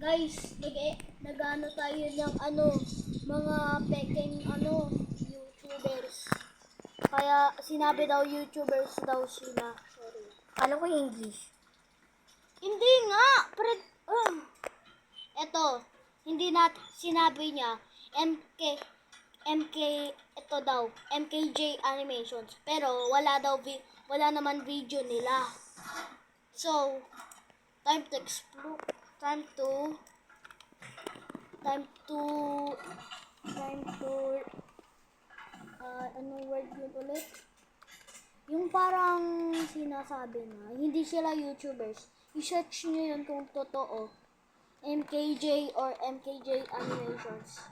Guys, nag-ano tayo ng mga peking YouTubers. Kaya sinabi daw YouTubers daw sila. Sorry. Alam ko yung English. Hindi nga! Eto, hindi na sinabi niya MK ito daw, MKJ Animations. Pero wala naman video nila. So, time to explore, time to anong word yun ulit? Yung parang sinasabi na, hindi sila YouTubers. I-search nyo yun kung totoo. MKJ or MKJ Animations.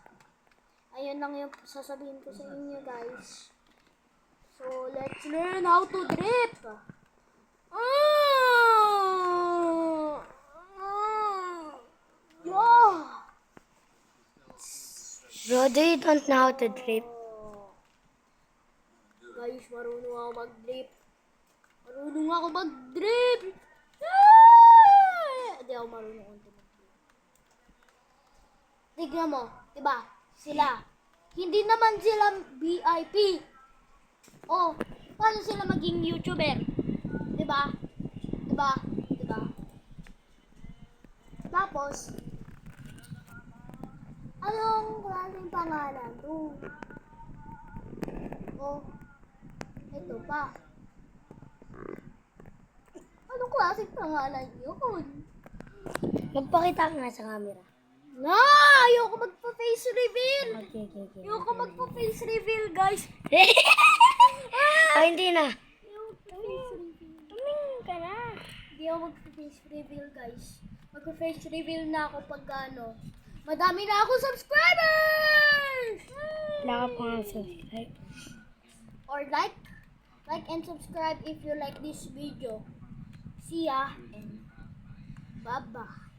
Ayun lang yung sasabihin ko sa inyo, guys. So, let's learn how to drift! Bro, do you don't know how to drift? Guys, marunong ako mag-drift. Hindi ako marunong mag-drift. Tignan mo, diba? Sila. Hindi naman sila VIP. Oh, paano sila maging YouTuber? Diba? Tapos, anong klaseng pangalan to? Oh, ito pa. Anong klaseng pangalan yun? Magpakita ka nga sa camera. Ayoko magpa-face reveal. Okay. Ayoko magpa-face reveal, guys. Hindi na. Ayoko magpa-face reveal. Tumingin ka na. Hindi ako magpa-face reveal, guys. Magpa-face reveal na ako pag madami na ako subscribers! Wala ka pa nga subscribe. Or like and subscribe if you like this video. See ya and bye-bye.